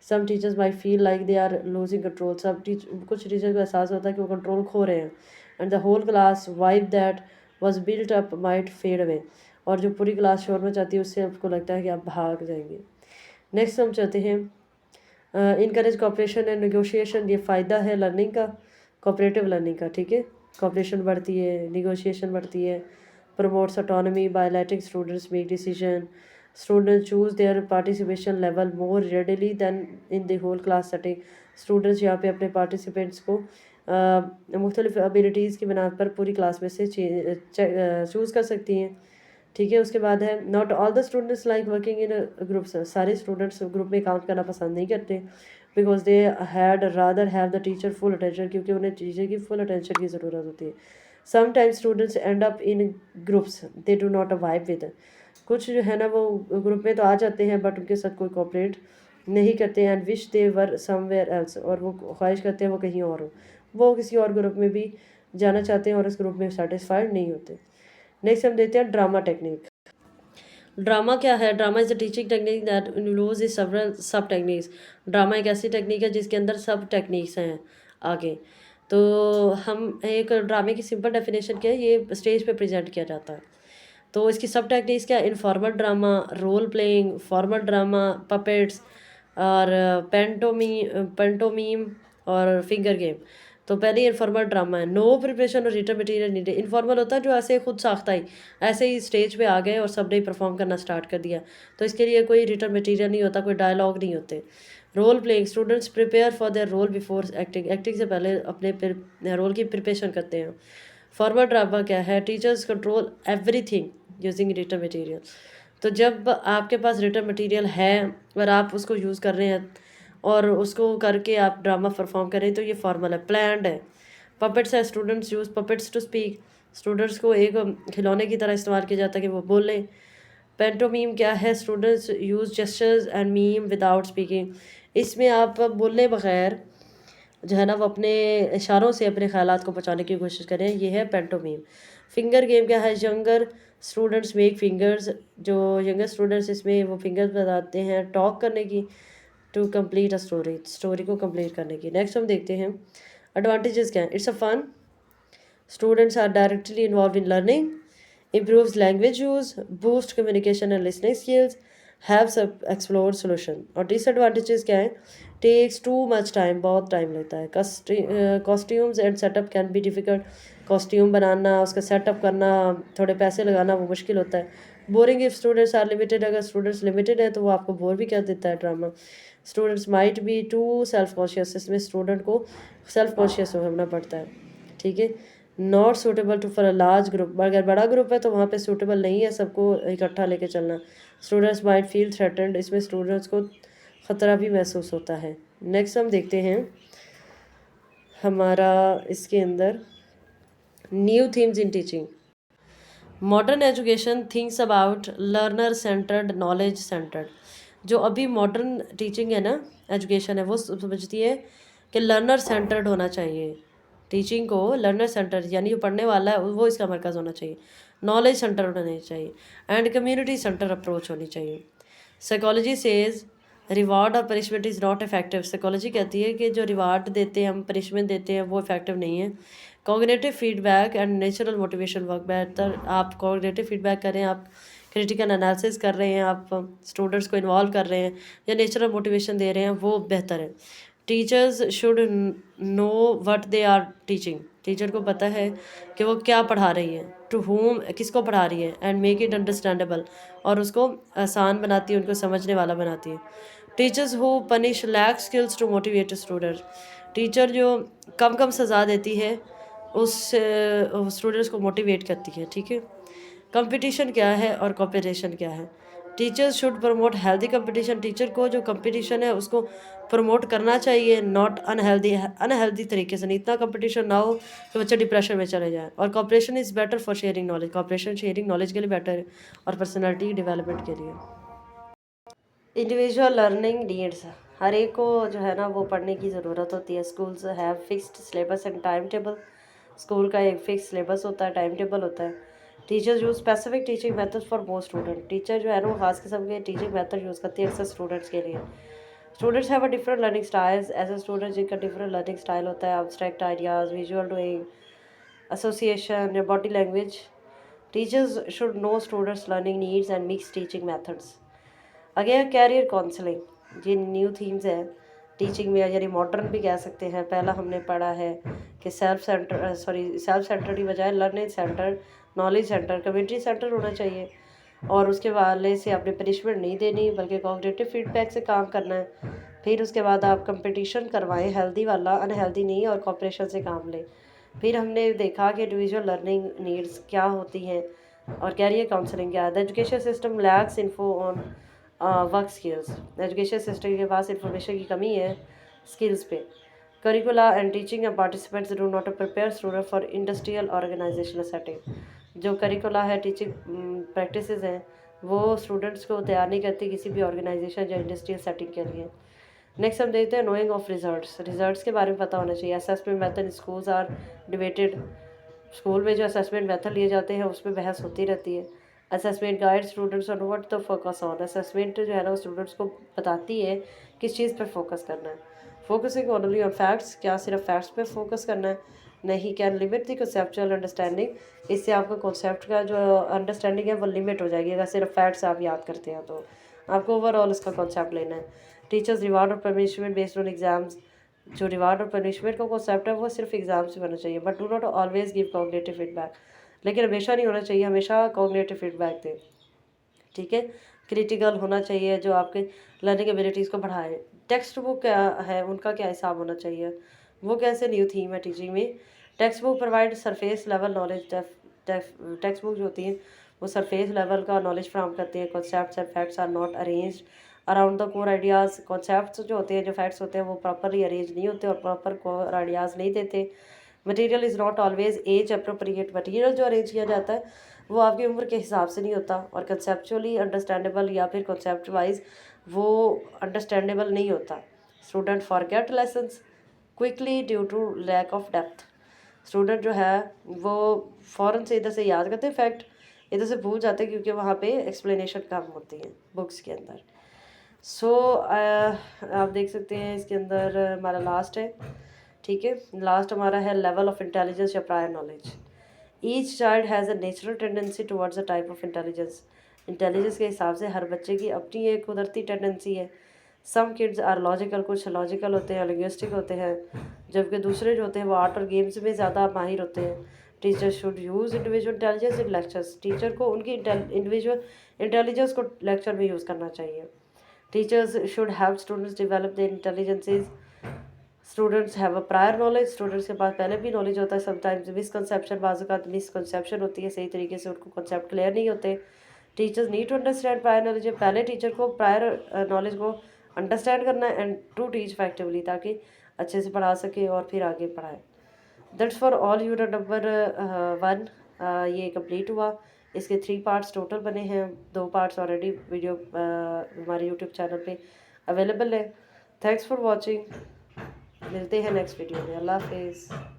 Some teachers may feel like they are losing control, कुछ टीचर्स को एहसास होता है कि वो कंट्रोल खो रहे हैं, and the whole class vibe that was built up might fade away, और जो पूरी क्लास शोर में जाती है उससे आपको लगता है कि आप भाग जाएंगे। नेक्स्ट हम चाहते हैं इनकरेज कोऑपरेशन एंड नेगोशिएशन, ये फ़ायदा है लर्निंग का, कोऑपरेटिव लर्निंग का। ठीक है, कोऑपरेशन बढ़ती है, नेगोशिएशन बढ़ती है, promotes autonomy by letting students make decision, students choose their participation level more readily than in the whole class setting, students यहाँ पे अपने पार्टिसिपेंट्स को मुख्तलिफ एबिलिटीज़ की बिना पर पूरी क्लास में से चूज़ कर सकती हैं। ठीक है, उसके बाद है not all the students like working in groups, सारे स्टूडेंट्स ग्रुप में काम करना पसंद नहीं करते, because they had rather have the teacher full attention, क्योंकि उन्हें टीचर की फुल अटेंशन की ज़रूरत होती है। Sometimes students and up in groups they do not vibe with. कुछ जो है ना वो ग्रुप में तो आ जाते हैं बट उनके साथ कोई कोऑपरेट नहीं करते and wish they were somewhere else, और वो ख्वाहिश करते हैं वो कहीं और हो, वो किसी और ग्रुप में भी जाना चाहते हैं और उस ग्रुप में सेटिस्फाइड नहीं होते। नेक्स्ट हम देखते हैं ड्रामा टेक्निक। ड्रामा क्या है? Drama is a teaching technique that involves in several सब टेक्निक्स। ड्रामा एक ऐसी टेक्निक है जिसके अंदर सब टेक्निक्स हैं आगे। तो हम एक ड्रामे की सिंपल डेफिनेशन क्या है, ये स्टेज पे प्रेजेंट किया जाता है। तो इसकी सब टेक्निक्स क्या? Informal drama, role playing, formal drama, puppets और पेंटोमीम और फिंगर गेम। तो पहले इनफॉर्मल ड्रामा है, नो प्रिपरेशन और रिटन मटेरियल नीडेड। इनफॉर्मल होता है जो ऐसे खुद साख्ता ही ऐसे ही स्टेज पे आ गए और सब ने परफॉर्म करना स्टार्ट कर दिया, तो इसके लिए कोई रिटन मटेरियल नहीं होता, कोई डायलॉग नहीं होते। Role playing, students prepare for their role before acting, acting से पहले अपने रोल की प्रिपरेशन करते हैं। फॉर्मल ड्रामा क्या है? Teachers control everything using written material. तो जब आपके पास रिटन मटेरियल है और आप उसको यूज़ कर रहे हैं और उसको करके आप ड्रामा परफॉर्म करें तो ये फॉर्मल है, प्लान्ड है। पपेट्स है, students use puppets to speak, students को एक खिलौने की तरह इस्तेमाल किया जाता है कि वो बोलें। पेंटोमीम क्या है? Students use gestures and meme without speaking. इसमें आप बोलने बगैर जो है ना वो अपने इशारों से अपने ख्यालात को पहुँचाने की कोशिश करें, ये है पेंटोमीम। फिंगर गेम क्या है? यंगर स्टूडेंट्स मेक फिंगर्स, जो यंगर स्टूडेंट्स इसमें वो फिंगर्स बताते हैं टॉक करने की, to complete a story, story को कंप्लीट करने की। नेक्स्ट हम देखते हैं एडवांटेजेस क्या है। It's a fun, students are directly involve in learning, improves language use, boost communication and listening skills, helps explore solution। और disadvantages क्या है? takes too much time, बहुत टाइम लेता है। costumes and setup can be difficult, costume बनाना, उसका setup करना, थोड़े पैसे लगाना वो मुश्किल होता है। Boring if students are limited, अगर स्टूडेंट्स लिमिटेड है तो वो आपको बोर भी कर देता है drama. Students might be too self conscious, इसमें स्टूडेंट को सेल्फ कॉन्शियस होना पड़ता है, ठीक है। Not suitable to for a large group, अगर बड़ा ग्रुप है तो वहाँ पे सूटेबल नहीं है सबको इकट्ठा लेके चलना। स्टूडेंट्स माइट फील थ्रेटेंड, इसमें स्टूडेंट्स को ख़तरा भी महसूस होता है। नेक्स्ट हम देखते हैं हमारा इसके अंदर new themes in teaching. Modern education thinks about learner centred, knowledge centred. जो अभी मॉडर्न टीचिंग है ना, एजुकेशन है, वो समझती है कि लर्नर सेंटर्ड होना चाहिए। टीचिंग को लर्नर सेंटर यानी जो पढ़ने वाला है वो इसका मरकज़ होना चाहिए, नॉलेज सेंटर होना चाहिए एंड कम्युनिटी सेंटर अप्रोच होनी चाहिए। साइकोलॉजी सेज रिवार्ड और punishment is not effective. Psychology कहती है कि जो रिवार्ड देते हैं हम, पनिशमेंट देते हैं, वो इफेक्टिव नहीं है। Cognitive feedback and natural motivation work better. आप कॉग्निटिव फीडबैक करें, आप क्रिटिकल एनालिसिस कर रहे हैं, आप स्टूडेंट्स को इन्वॉल्व कर रहे हैं या नेचुरल मोटिवेशन दे रहे हैं, वो बेहतर है। Teachers should know what they are teaching, teacher को पता है कि वो क्या पढ़ा रही है, टू होम किसको पढ़ा रही है, एंड मेक इट अंडरस्टैंडेबल, और उसको आसान बनाती है, उनको समझने वाला बनाती है। Teachers who punish lack skills to motivate students, teacher जो कम कम सज़ा देती है उस स्टूडेंट्स को मोटिवेट करती है, ठीक है। कंपटीशन क्या है और कॉम्पिटिशन क्या है? Teachers should promote healthy competition, teacher को जो कंपटीशन है उसको प्रमोट करना चाहिए, नॉट अनहेल्दी, अनहेल्दी तरीके से नहीं, इतना कंपटीशन ना हो कि बच्चे डिप्रेशन में चले जाए। और cooperation is better for sharing knowledge, cooperation sharing knowledge के लिए बेटर है और पर्सनैलिटी डेवलपमेंट के लिए। इंडिविजुअल लर्निंग नीड्स, हर एक को जो है ना वो पढ़ने की ज़रूरत होती है। Schools have fixed syllabus and time table, school का एक फिक्स सिलेबस होता है, टाइम टेबल होता है। Teachers use specific teaching methods for most student, teacher जो है ना वो खास किस्म के टीचिंग मेथड यूज़ करती है अक्सर स्टूडेंट्स के लिए। Students have a different learning styles, ऐसे स्टूडेंट्स जिनका डिफरेंट लर्निंग स्टाइल होता है, abstract ideas, visual doing, association या body language. Teachers should know students learning needs and mix teaching methods. Again career counselling, ये new themes है teaching में, यानी modern भी कह सकते हैं। पहला हमने पढ़ा है कि सेल्फ सेंटर की बजाय learning centre, knowledge centre, community centre होना चाहिए, और उसके वाले से आपने पनिशमेंट नहीं देनी बल्कि कॉग्निटिव फीडबैक से काम करना है। फिर उसके बाद आप कंपटीशन करवाएं, हेल्दी वाला, अनहेल्दी नहीं, और कॉपरेशन से काम लें। फिर हमने देखा कि इंडिविजुअल लर्निंग नीड्स क्या होती हैं और कैरियर काउंसलिंग क्या है। The education system lacks info on work skills, education system के पास इंफॉर्मेशन की कमी है स्किल्स पे। Curricula and teaching and participants do not prepare student for industrial organisational setting. जो करिकुला है, टीचिंग प्रैक्टिसेस हैं, वो स्टूडेंट्स को तैयार नहीं करती किसी भी ऑर्गेनाइजेशन या इंडस्ट्रियल सेटिंग के लिए। नेक्स्ट हम देखते हैं नोइंग ऑफ रिजल्ट्स के बारे में पता होना चाहिए। Assessment method schools are debated. School में जो असेसमेंट मेथड लिए जाते हैं उसमें बहस होती रहती है। Assessment guide students on what the focus on. Assessment जो है ना, वो स्टूडेंट्स को बताती है किस चीज़ पर फोकस करना है। फोकसिंग ओनली ऑन फैक्ट्स, क्या सिर्फ फैक्ट्स पे फोकस करना है? नहीं। Can limit the conceptual understanding, इससे आपका कॉन्सेप्ट का जो अंडरस्टैंडिंग है वो लिमिट हो जाएगी अगर सिर्फ फैक्ट्स आप याद करते हैं तो। आपको ओवरऑल इसका कॉन्सेप्ट लेना है। टीचर्स रिवार्ड और पनिशमेंट बेस्ड ऑन एग्जाम्स। जो रिवार्ड और पनिशमेंट का कॉन्सेप्ट है वो सिर्फ एग्जाम से होना चाहिए, but do not always give cognitive feedback. लेकिन हमेशा नहीं होना चाहिए, हमेशा कॉग्निटिव फीडबैक दें। ठीक है। क्रिटिकल होना चाहिए, जो आपके लर्निंग एबिलिटीज़ को बढ़ाए। टेक्स्ट बुक क्या है, उनका क्या हिसाब होना चाहिए, वो कैसे न्यू थीम है टीचिंग में। Text book provide surface level knowledge. Text book जो होती हैं वो सरफेस लेवल का नॉलेज फ्राहम करती है। Concepts and facts are not arranged around the core ideas. Concepts जो होते हैं, जो फैक्ट्स होते हैं, वो प्रॉपरली अरेंज नहीं होते और प्रॉपर कोर आइडियाज़ नहीं देते। Material is not always age appropriate. Material जो अरेंज किया जाता है वो आपकी उम्र के हिसाब से नहीं होता और कंसेप्चुअली अंडरस्टैंडेबल या फिर कॉन्सेप्ट वाइज वो अंडरस्टैंडेबल नहीं होता। Student forget lessons quickly due to lack of depth. Student जो है वो फ़ौरन से इधर से याद करते हैं फैक्ट, इधर से भूल जाते हैं क्योंकि वहाँ पे एक्सप्लेनेशन कम होती है बुक्स के अंदर। सो आप देख सकते हैं इसके अंदर हमारा लास्ट है। ठीक है, लास्ट हमारा है लेवल ऑफ इंटेलिजेंस या prior knowledge. Each child has a natural tendency towards a type of intelligence. Intelligence के हिसाब से हर बच्चे की अपनी एक कुदरती टेंडेंसी है। सम किड्स आर लॉजिकल, कुछ लॉजिकल होते हैं, लिंग्विस्टिक होते हैं, जबकि दूसरे जो होते हैं वो आर्ट और गेम्स में ज़्यादा माहिर होते हैं। Teacher should use individual intelligence in lectures. Teacher को उनकी इंडिविजुअल इंटेलिजेंस को लेक्चर में यूज़ करना चाहिए। Teachers should help students develop their intelligences. Students have a prior knowledge. Students के पास पहले भी नॉलेज होता है। समटाइम्स मिसकंसेप्शन, बाज़ मिसकंसेप्शन होती है, सही तरीके से उनको कॉन्सेप्ट क्लियर नहीं होते। Teachers need to understand prior knowledge. पहले टीचर को प्रायर नॉलेज को अंडरस्टैंड करना है एंड टू टीच इफेक्टिवली, ताकि अच्छे से पढ़ा सके और फिर आगे पढ़ाए। That's for all unit number 1। ये कंप्लीट हुआ। इसके 3 पार्ट्स टोटल बने हैं, 2 पार्ट्स ऑलरेडी वीडियो हमारे यूट्यूब चैनल पे अवेलेबल है। Thanks for watching. मिलते हैं नेक्स्ट वीडियो में। अल्लाह हाफिज़।